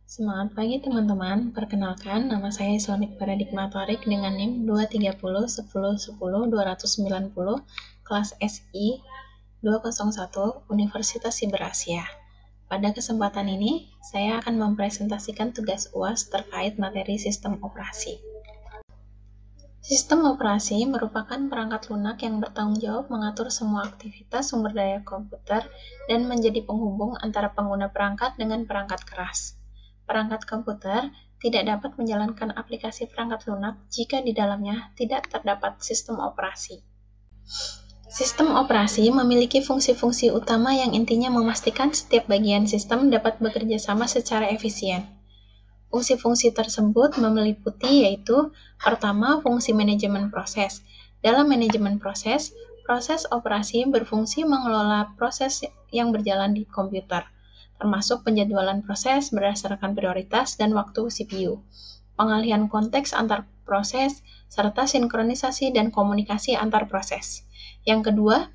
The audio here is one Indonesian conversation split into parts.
Semangat pagi teman-teman, perkenalkan nama saya Sonik Paradigma Thorik dengan NIM 23010100290 kelas SI 201 Universitas Siberasia. Pada kesempatan ini, saya akan mempresentasikan tugas UAS terkait materi sistem operasi. Sistem operasi merupakan perangkat lunak yang bertanggung jawab mengatur semua aktivitas sumber daya komputer dan menjadi penghubung antara pengguna perangkat dengan perangkat keras. Perangkat komputer tidak dapat menjalankan aplikasi perangkat lunak jika di dalamnya tidak terdapat sistem operasi. Sistem operasi memiliki fungsi-fungsi utama yang intinya memastikan setiap bagian sistem dapat bekerja sama secara efisien. Fungsi-fungsi tersebut meliputi yaitu, pertama, fungsi manajemen proses. Dalam manajemen proses, proses operasi berfungsi mengelola proses yang berjalan di komputer, termasuk penjadwalan proses berdasarkan prioritas dan waktu CPU, pengalihan konteks antar proses, serta sinkronisasi dan komunikasi antar proses. Yang kedua,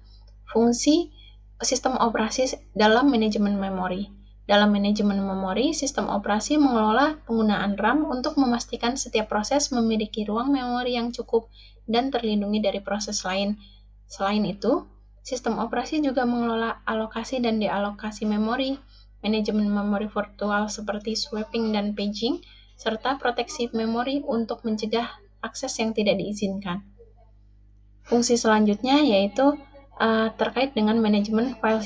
fungsi sistem operasi dalam manajemen memori. Dalam manajemen memori, sistem operasi mengelola penggunaan RAM untuk memastikan setiap proses memiliki ruang memori yang cukup dan terlindungi dari proses lain. Selain itu, sistem operasi juga mengelola alokasi dan dealokasi memori, manajemen memori virtual seperti swapping dan paging, serta proteksi memori untuk mencegah akses yang tidak diizinkan. Fungsi selanjutnya yaitu terkait dengan manajemen file.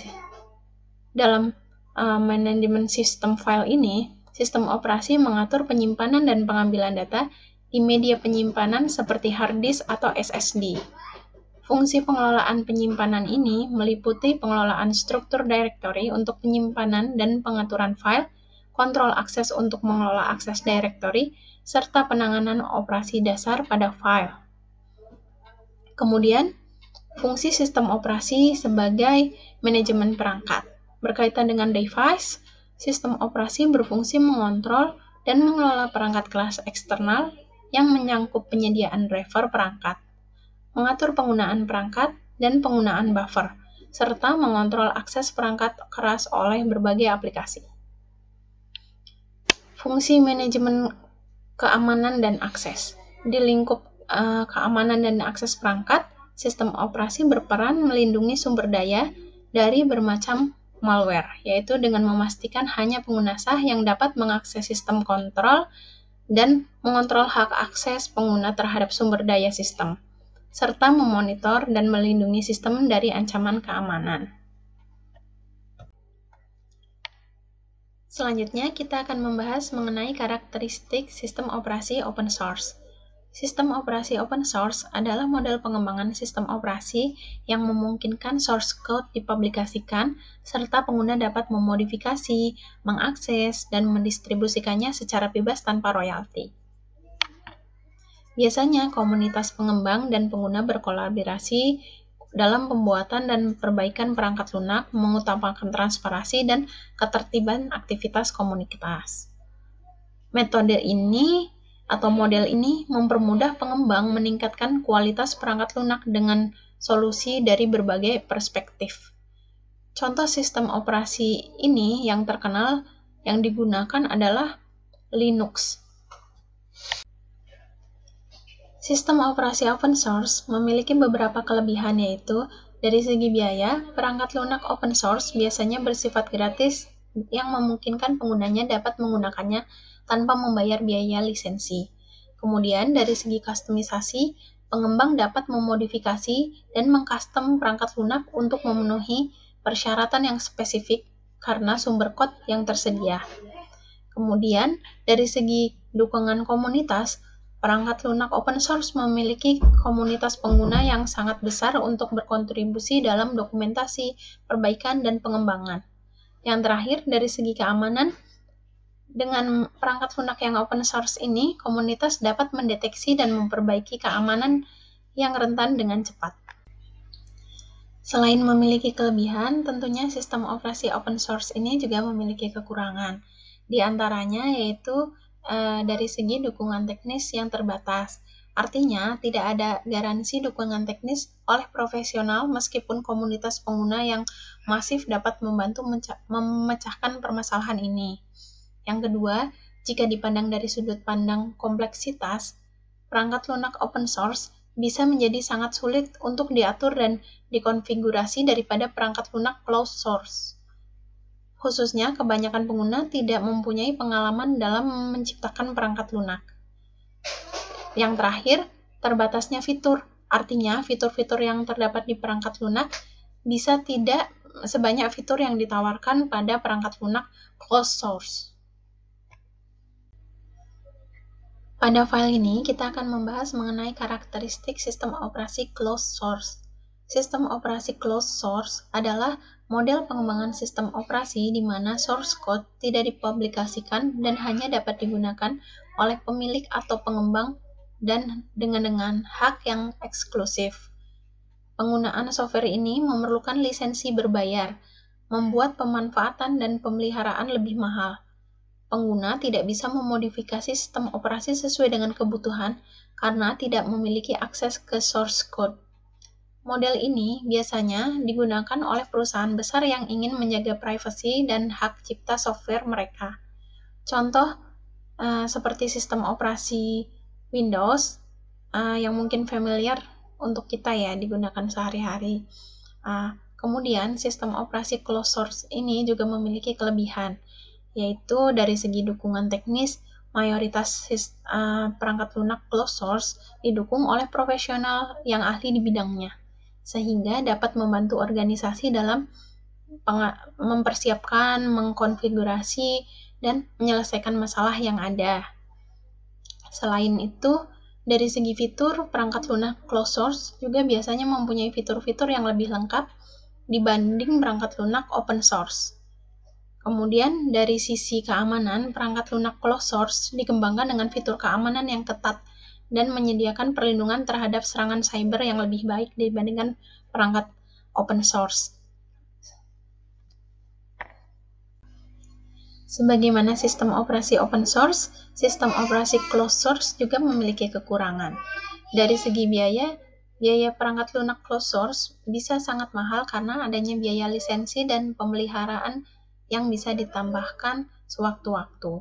Dalam manajemen sistem file ini, sistem operasi mengatur penyimpanan dan pengambilan data di media penyimpanan seperti hard disk atau SSD. Fungsi pengelolaan penyimpanan ini meliputi pengelolaan struktur directory untuk penyimpanan dan pengaturan file, kontrol akses untuk mengelola akses directory, serta penanganan operasi dasar pada file. Kemudian, fungsi sistem operasi sebagai manajemen perangkat. Berkaitan dengan device, sistem operasi berfungsi mengontrol dan mengelola perangkat kelas eksternal yang menyangkut penyediaan driver perangkat, mengatur penggunaan perangkat dan penggunaan buffer, serta mengontrol akses perangkat keras oleh berbagai aplikasi. Fungsi manajemen keamanan dan akses. Di lingkup keamanan dan akses perangkat, sistem operasi berperan melindungi sumber daya dari bermacam malware, yaitu dengan memastikan hanya pengguna sah yang dapat mengakses sistem kontrol dan mengontrol hak akses pengguna terhadap sumber daya sistem, serta memonitor dan melindungi sistem dari ancaman keamanan. Selanjutnya, kita akan membahas mengenai karakteristik sistem operasi open source. Sistem operasi open source adalah model pengembangan sistem operasi yang memungkinkan source code dipublikasikan, serta pengguna dapat memodifikasi, mengakses, dan mendistribusikannya secara bebas tanpa royalti. Biasanya, komunitas pengembang dan pengguna berkolaborasi dalam pembuatan dan perbaikan perangkat lunak, mengutamakan transparansi dan ketertiban aktivitas komunitas. Metode ini atau model ini mempermudah pengembang meningkatkan kualitas perangkat lunak dengan solusi dari berbagai perspektif. Contoh sistem operasi ini yang terkenal yang digunakan adalah Linux. Sistem operasi open source memiliki beberapa kelebihan, yaitu dari segi biaya, perangkat lunak open source biasanya bersifat gratis yang memungkinkan penggunanya dapat menggunakannya tanpa membayar biaya lisensi. Kemudian, dari segi kustomisasi, pengembang dapat memodifikasi dan mengcustom perangkat lunak untuk memenuhi persyaratan yang spesifik karena sumber kode yang tersedia. Kemudian, dari segi dukungan komunitas, perangkat lunak open source memiliki komunitas pengguna yang sangat besar untuk berkontribusi dalam dokumentasi, perbaikan, dan pengembangan. Yang terakhir, dari segi keamanan, dengan perangkat lunak yang open source ini, komunitas dapat mendeteksi dan memperbaiki keamanan yang rentan dengan cepat. Selain memiliki kelebihan, tentunya sistem operasi open source ini juga memiliki kekurangan. Di antaranya yaitu dari segi dukungan teknis yang terbatas. Artinya, tidak ada garansi dukungan teknis oleh profesional meskipun komunitas pengguna yang masif dapat membantu memecahkan permasalahan ini. Yang kedua, jika dipandang dari sudut pandang kompleksitas, perangkat lunak open source bisa menjadi sangat sulit untuk diatur dan dikonfigurasi daripada perangkat lunak closed source. Khususnya, kebanyakan pengguna tidak mempunyai pengalaman dalam menciptakan perangkat lunak. Yang terakhir, terbatasnya fitur. Artinya, fitur-fitur yang terdapat di perangkat lunak bisa tidak sebanyak fitur yang ditawarkan pada perangkat lunak closed source. Pada file ini, kita akan membahas mengenai karakteristik sistem operasi closed source. Sistem operasi closed source adalah model pengembangan sistem operasi di mana source code tidak dipublikasikan dan hanya dapat digunakan oleh pemilik atau pengembang dan dengan hak yang eksklusif. Penggunaan software ini memerlukan lisensi berbayar, membuat pemanfaatan dan pemeliharaan lebih mahal. Pengguna tidak bisa memodifikasi sistem operasi sesuai dengan kebutuhan karena tidak memiliki akses ke source code. Model ini biasanya digunakan oleh perusahaan besar yang ingin menjaga privasi dan hak cipta software mereka. Contoh seperti sistem operasi Windows yang mungkin familiar untuk kita ya, digunakan sehari-hari. Kemudian sistem operasi closed source ini juga memiliki kelebihan, yaitu dari segi dukungan teknis, mayoritas perangkat lunak closed source didukung oleh profesional yang ahli di bidangnya, sehingga dapat membantu organisasi dalam mempersiapkan, mengkonfigurasi, dan menyelesaikan masalah yang ada. Selain itu, dari segi fitur, perangkat lunak closed source juga biasanya mempunyai fitur-fitur yang lebih lengkap dibanding perangkat lunak open source. Kemudian, dari sisi keamanan, perangkat lunak closed source dikembangkan dengan fitur keamanan yang ketat dan menyediakan perlindungan terhadap serangan cyber yang lebih baik dibandingkan perangkat open source. Sebagaimana sistem operasi open source, sistem operasi closed source juga memiliki kekurangan. Dari segi biaya perangkat lunak closed source bisa sangat mahal karena adanya biaya lisensi dan pemeliharaan yang bisa ditambahkan sewaktu-waktu.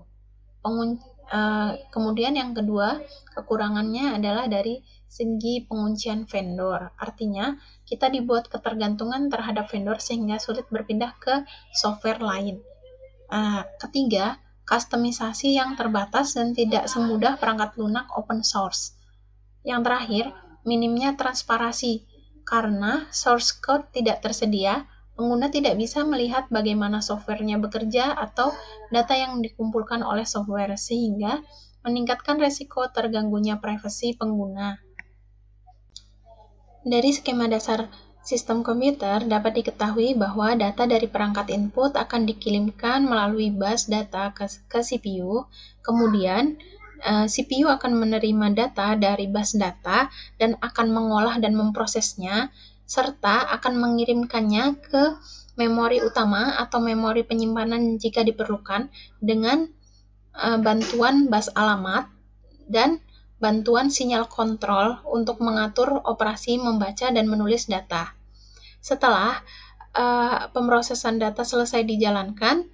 Kemudian yang kedua, kekurangannya adalah dari segi penguncian vendor. Artinya, kita dibuat ketergantungan terhadap vendor sehingga sulit berpindah ke software lain. Ketiga, kustomisasi yang terbatas dan tidak semudah perangkat lunak open source. Yang terakhir, minimnya transparansi. Karena source code tidak tersedia, pengguna tidak bisa melihat bagaimana softwarenya bekerja atau data yang dikumpulkan oleh software, sehingga meningkatkan resiko terganggunya privasi pengguna. Dari skema dasar sistem komputer dapat diketahui bahwa data dari perangkat input akan dikirimkan melalui bus data ke CPU, kemudian CPU akan menerima data dari bus data dan akan mengolah dan memprosesnya, serta akan mengirimkannya ke memori utama atau memori penyimpanan jika diperlukan dengan bantuan bus alamat dan bantuan sinyal kontrol untuk mengatur operasi membaca dan menulis data. Setelah pemrosesan data selesai dijalankan,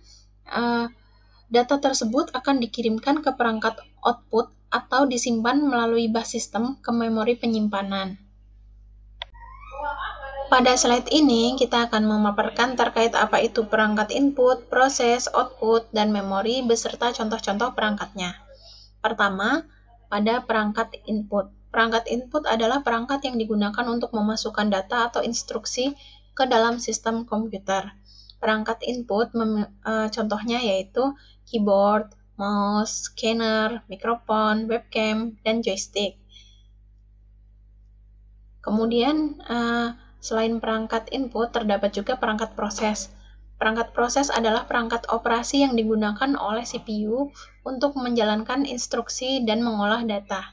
data tersebut akan dikirimkan ke perangkat output atau disimpan melalui bus sistem ke memori penyimpanan. Pada slide ini, kita akan memaparkan terkait apa itu perangkat input, proses, output, dan memori beserta contoh-contoh perangkatnya. Pertama, pada perangkat input. Perangkat input adalah perangkat yang digunakan untuk memasukkan data atau instruksi ke dalam sistem komputer. Perangkat input contohnya yaitu keyboard, mouse, scanner, mikrofon, webcam, dan joystick. Kemudian, selain perangkat input, terdapat juga perangkat proses. Perangkat proses adalah perangkat operasi yang digunakan oleh CPU untuk menjalankan instruksi dan mengolah data.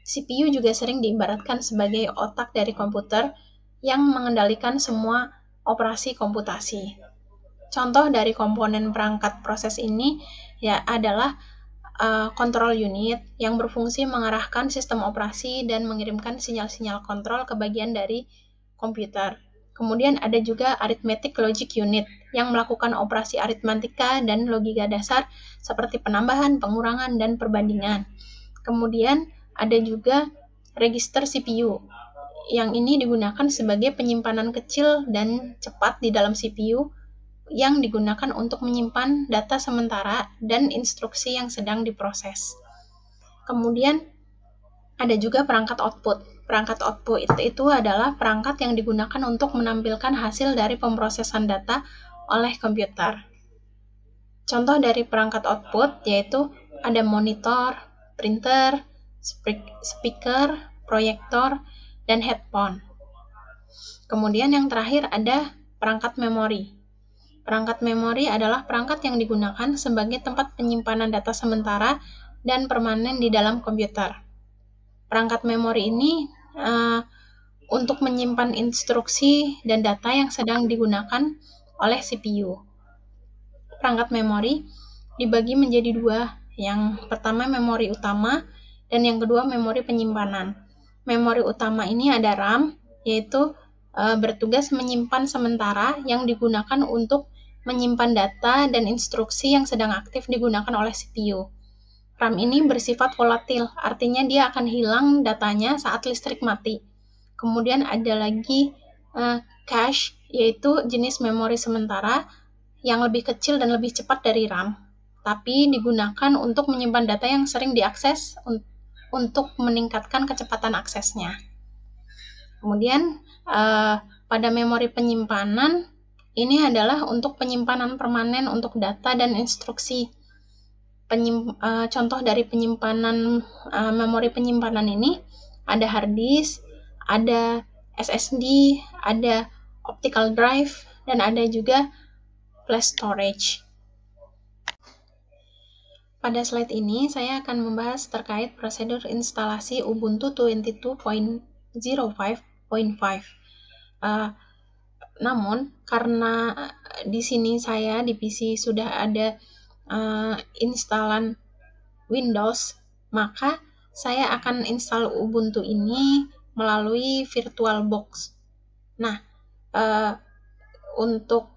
CPU juga sering diibaratkan sebagai otak dari komputer yang mengendalikan semua operasi komputasi. Contoh dari komponen perangkat proses ini adalah control unit yang berfungsi mengarahkan sistem operasi dan mengirimkan sinyal-sinyal kontrol ke bagian dari komputer. Kemudian ada juga Arithmetic Logic Unit yang melakukan operasi aritmatika dan logika dasar seperti penambahan, pengurangan, dan perbandingan. Kemudian ada juga register CPU. Yang ini digunakan sebagai penyimpanan kecil dan cepat di dalam CPU yang digunakan untuk menyimpan data sementara dan instruksi yang sedang diproses. Kemudian ada juga perangkat output. Perangkat output itu adalah perangkat yang digunakan untuk menampilkan hasil dari pemrosesan data oleh komputer. Contoh dari perangkat output yaitu ada monitor, printer, speaker, proyektor, dan headphone. Kemudian yang terakhir ada perangkat memori. Perangkat memori adalah perangkat yang digunakan sebagai tempat penyimpanan data sementara dan permanen di dalam komputer. Perangkat memori ini untuk menyimpan instruksi dan data yang sedang digunakan oleh CPU. Perangkat memori dibagi menjadi dua. Yang pertama memori utama dan yang kedua memori penyimpanan. Memori utama ini ada RAM, yaitu bertugas menyimpan sementara yang digunakan untuk menyimpan data dan instruksi yang sedang aktif digunakan oleh CPU. RAM ini bersifat volatil, artinya dia akan hilang datanya saat listrik mati. Kemudian ada lagi cache, yaitu jenis memori sementara yang lebih kecil dan lebih cepat dari RAM, tapi digunakan untuk menyimpan data yang sering diakses untuk meningkatkan kecepatan aksesnya. Kemudian pada memori penyimpanan, ini adalah untuk penyimpanan permanen untuk data dan instruksi. Contoh dari penyimpanan memori penyimpanan ini ada hard disk, ada SSD, ada optical drive, dan ada juga flash storage. Pada slide ini saya akan membahas terkait prosedur instalasi Ubuntu 22.05.5. Namun karena di sini saya di PC sudah ada instalan Windows, maka saya akan install Ubuntu ini melalui VirtualBox. Nah, untuk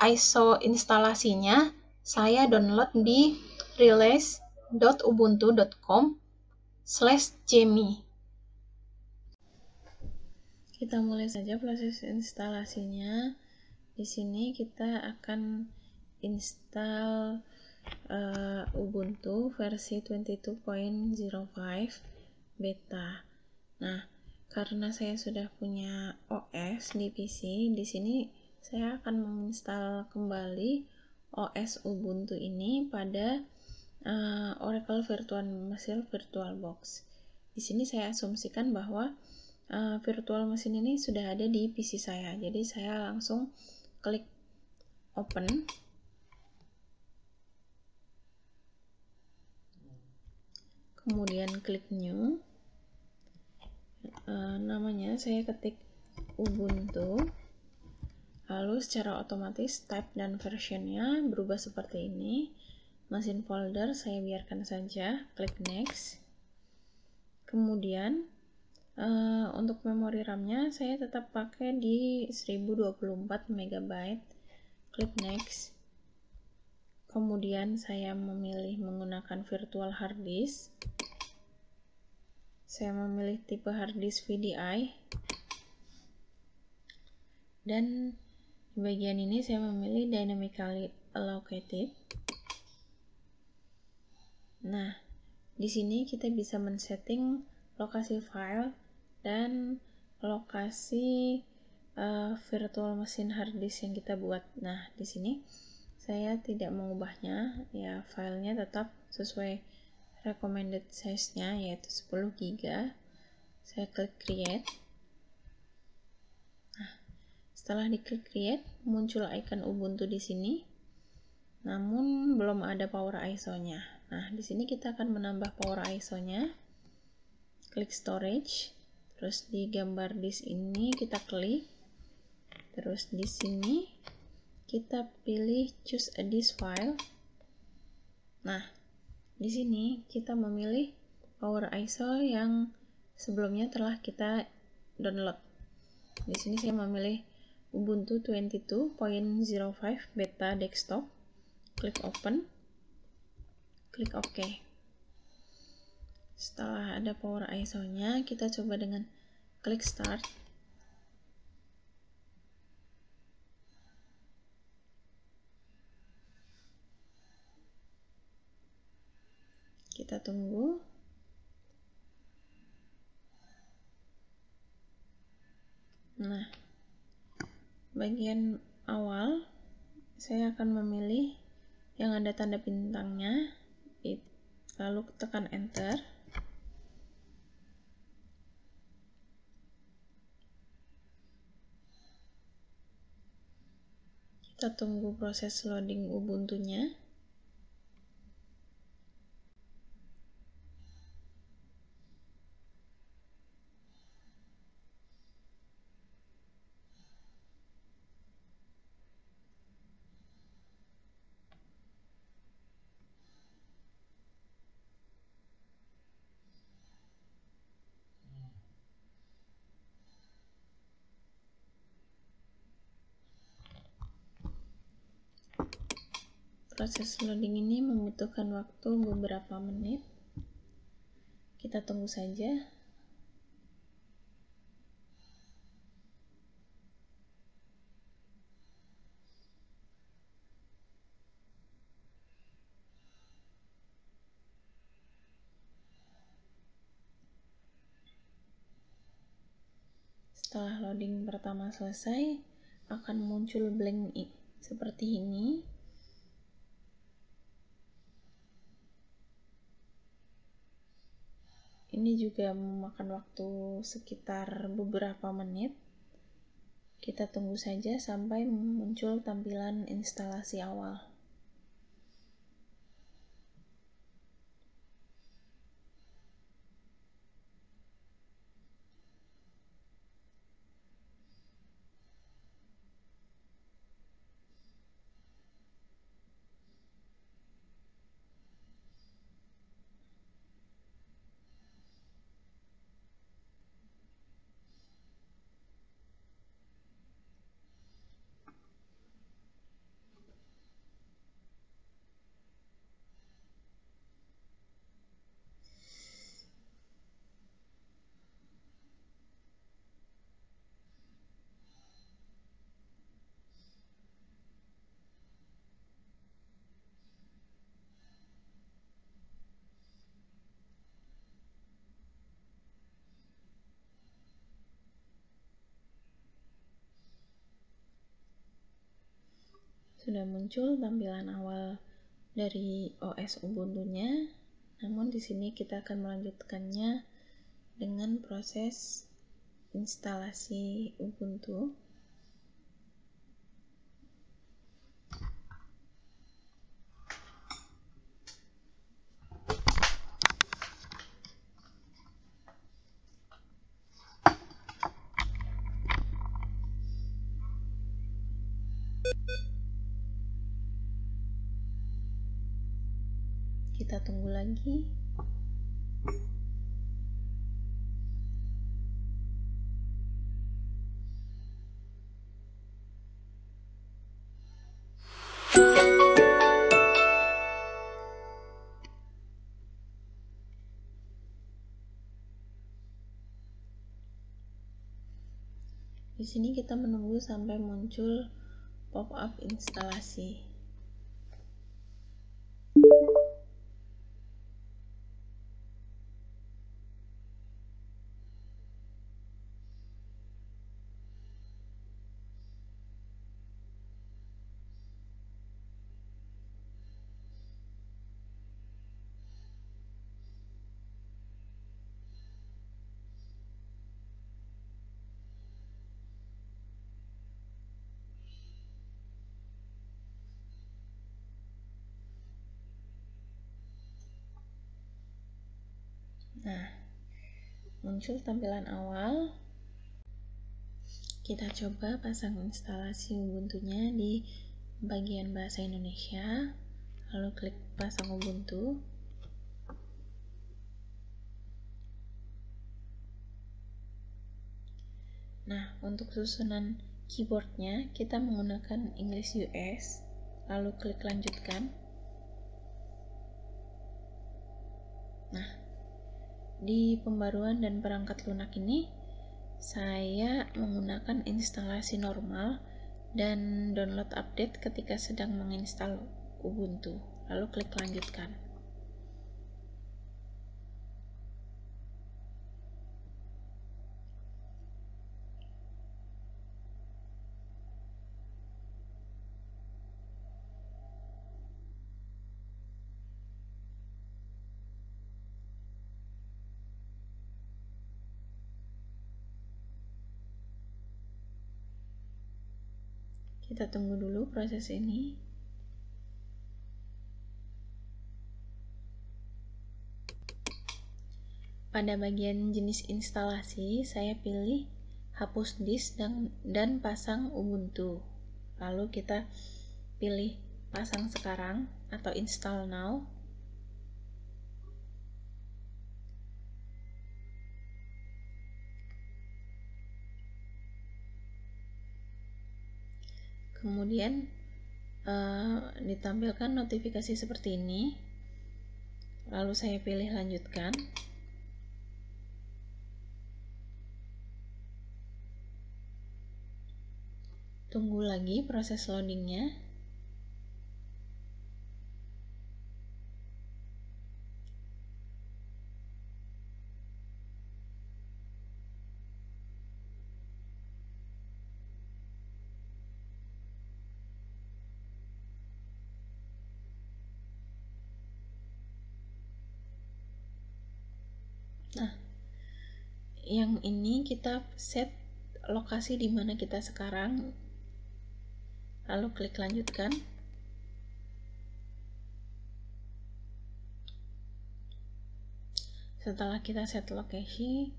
ISO instalasinya saya download di release.ubuntu.com/jmi. Kita mulai saja proses instalasinya. Di sini kita akan install Ubuntu versi 22.05 beta. Nah, karena saya sudah punya OS di PC, di sini saya akan menginstal kembali OS Ubuntu ini pada Oracle Virtual Machine VirtualBox. Di sini saya asumsikan bahwa virtual machine ini sudah ada di PC saya. Jadi saya langsung klik open. Kemudian klik new. Namanya saya ketik Ubuntu. Lalu secara otomatis type dan versionnya berubah seperti ini. Mesin folder saya biarkan saja, klik next. Kemudian untuk memori RAM-nya saya tetap pakai di 1024 MB, klik next. Kemudian saya memilih menggunakan virtual hard disk. Saya memilih tipe hard disk VDI. Dan di bagian ini saya memilih dynamically allocated. Nah, di sini kita bisa men-setting lokasi file dan lokasi virtual machine hard disk yang kita buat. Nah, di sini saya tidak mengubahnya, ya filenya tetap sesuai recommended size-nya yaitu 10 GB. Saya klik create. Nah, setelah diklik create, muncul icon Ubuntu di sini. Namun belum ada power ISO-nya. Nah, di sini kita akan menambah power ISO-nya. Klik storage, terus di gambar disk ini kita klik. Terus di sini kita pilih choose a disk file. Nah, di sini kita memilih power ISO yang sebelumnya telah kita download. Di sini saya memilih Ubuntu 22.05 beta desktop. Klik open, klik OK. Setelah ada power ISO-nya, kita coba dengan klik start. Kita tunggu. Nah, bagian awal saya akan memilih yang ada tanda bintangnya, lalu tekan enter. Kita tunggu proses loading Ubuntu-nya. Proses loading ini membutuhkan waktu beberapa menit. Kita tunggu saja. Setelah loading pertama selesai, akan muncul blank seperti ini. Ini juga memakan waktu sekitar beberapa menit. Kita tunggu saja sampai muncul tampilan instalasi awal. Sudah muncul tampilan awal dari OS Ubuntu-nya. Namun di sini kita akan melanjutkannya dengan proses instalasi Ubuntu. Kita tunggu lagi. Di sini kita menunggu sampai muncul pop-up instalasi. Nah, muncul tampilan awal. Kita coba pasang instalasi Ubuntu-nya di bagian bahasa Indonesia, lalu klik pasang Ubuntu. Nah, untuk susunan keyboardnya kita menggunakan English US, lalu klik lanjutkan. Nah, di pembaruan dan perangkat lunak ini saya menggunakan instalasi normal dan download update ketika sedang menginstal Ubuntu, lalu klik lanjutkan. Kita tunggu dulu proses ini. Pada bagian jenis instalasi, saya pilih hapus disk dan pasang Ubuntu. Lalu kita pilih pasang sekarang atau install now. Kemudian ditampilkan notifikasi seperti ini. Lalu saya pilih lanjutkan. Tunggu lagi proses loadingnya. Nah, yang ini kita set lokasi di mana kita sekarang, lalu klik lanjutkan. Setelah kita set lokasi,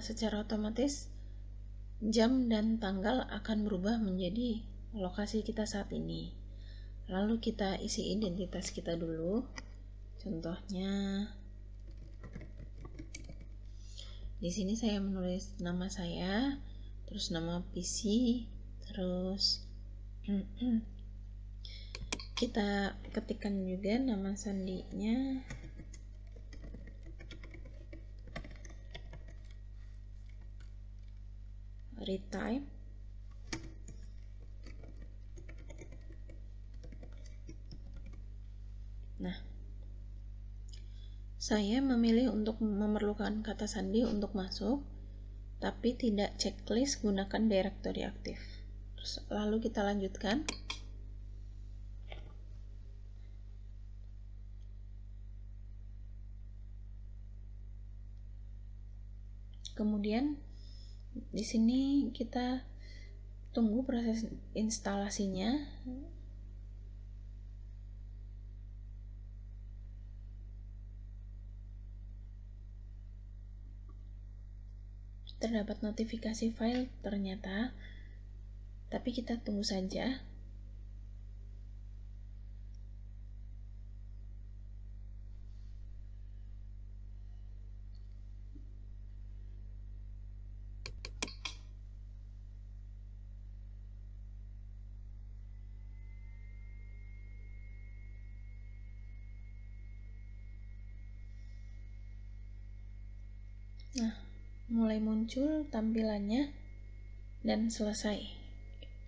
secara otomatis jam dan tanggal akan berubah menjadi lokasi kita saat ini. Lalu kita isi identitas kita dulu. Contohnya, di sini saya menulis nama saya, terus nama PC, terus kita ketikkan juga nama sandinya. Retype. Nah, saya memilih untuk memerlukan kata sandi untuk masuk, tapi tidak checklist gunakan directory aktif. Terus, lalu kita lanjutkan. Kemudian di sini kita tunggu proses instalasinya. Terdapat notifikasi file ternyata, tapi kita tunggu saja. Nah, mulai muncul tampilannya dan selesai.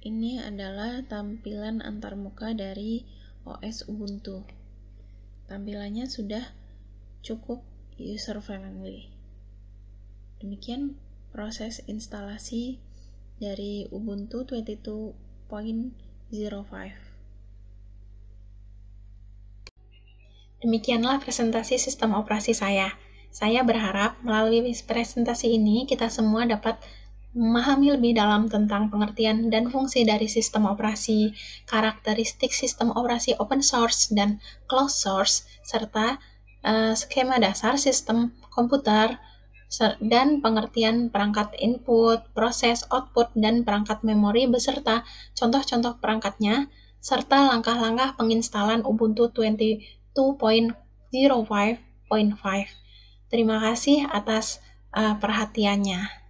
Ini adalah tampilan antarmuka dari OS Ubuntu. Tampilannya sudah cukup user friendly. Demikian proses instalasi dari Ubuntu 22.05. Demikianlah presentasi sistem operasi saya. Saya berharap melalui presentasi ini kita semua dapat memahami lebih dalam tentang pengertian dan fungsi dari sistem operasi, karakteristik sistem operasi open source dan closed source, serta skema dasar sistem komputer dan pengertian perangkat input, proses, output, dan perangkat memori beserta contoh-contoh perangkatnya, serta langkah-langkah penginstalan Ubuntu 22.05.5. Terima kasih atas perhatiannya.